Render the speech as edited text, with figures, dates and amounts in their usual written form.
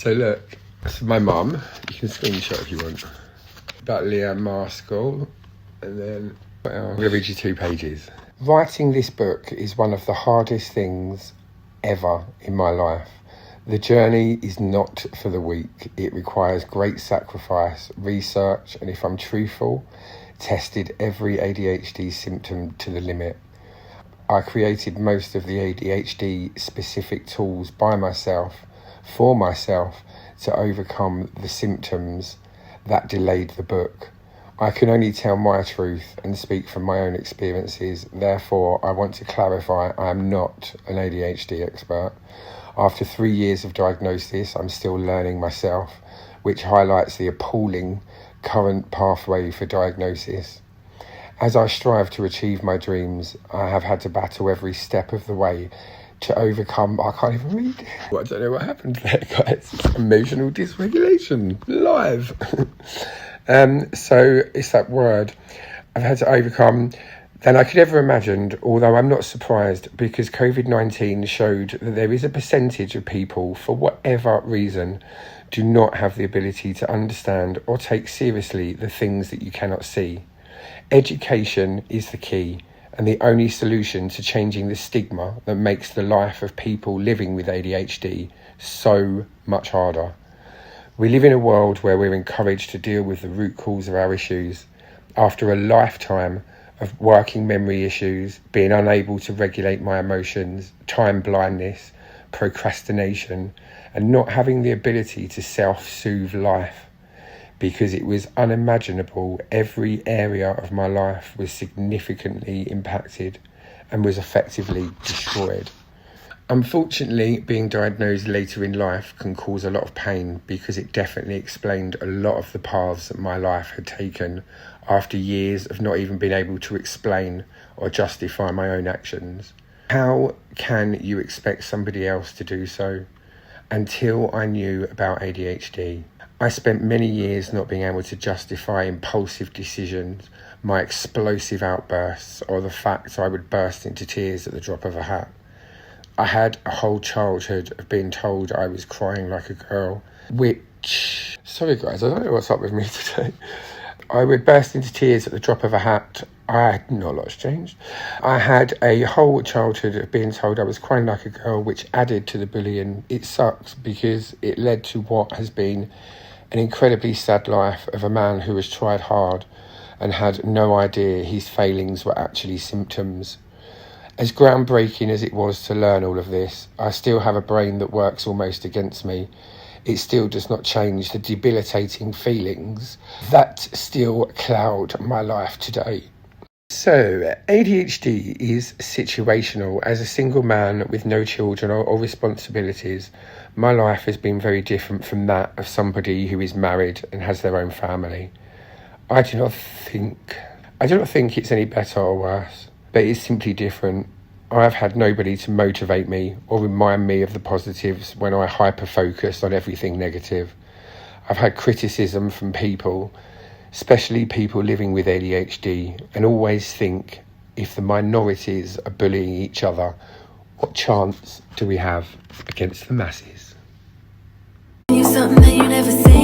So look, this is my mum. You can screenshot if you want. About Leah Marskell. And then I'm going to read you 2 pages. Writing this book is one of the hardest things ever in my life. The journey is not for the weak. It requires great sacrifice, research, and if I'm truthful, tested every ADHD symptom to the limit. I created most of the ADHD specific tools by myself, for myself, to overcome the symptoms that delayed the book. I can only tell my truth and speak from my own experiences. Therefore, I want to clarify I am not an ADHD expert. After 3 years of diagnosis, I'm still learning myself, which highlights the appalling current pathway for diagnosis. As I strive to achieve my dreams, I have had to battle every step of the way to overcome. I can't even read. Well, I don't know what happened there, guys. Emotional dysregulation, live. So it's that word I've had to overcome than I could ever imagined, although I'm not surprised because COVID-19 showed that there is a percentage of people, for whatever reason, do not have the ability to understand or take seriously the things that you cannot see. Education is the key and the only solution to changing the stigma that makes the life of people living with ADHD so much harder. We live in a world where we're encouraged to deal with the root cause of our issues. After a lifetime of working memory issues, being unable to regulate my emotions, time blindness, procrastination, and not having the ability to self-soothe life, because it was unimaginable, every area of my life was significantly impacted and was effectively destroyed. Unfortunately, being diagnosed later in life can cause a lot of pain because it definitely explained a lot of the paths that my life had taken after years of not even being able to explain or justify my own actions. How can you expect somebody else to do so? Until I knew about ADHD, I spent many years not being able to justify impulsive decisions, my explosive outbursts, or the fact I would burst into tears at the drop of a hat. I had a whole childhood of being told I was crying like a girl, which... Sorry guys, I don't know what's up with me today. I would burst into tears at the drop of a hat. Not a lot's changed. I had a whole childhood of being told I was crying like a girl, which added to the bullying. It sucks because it led to what has been an incredibly sad life of a man who has tried hard and had no idea his failings were actually symptoms. As groundbreaking as it was to learn all of this, I still have a brain that works almost against me. It still does not change the debilitating feelings that still cloud my life today. So, ADHD is situational. As a single man with no children or responsibilities, my life has been very different from that of somebody who is married and has their own family. I do not think it's any better or worse, but it's simply different. I have had nobody to motivate me or remind me of the positives when I hyper-focus on everything negative. I've had criticism from people, especially people living with ADHD, and always think, if the minorities are bullying each other, what chance do we have against the masses? You're something that you never seen.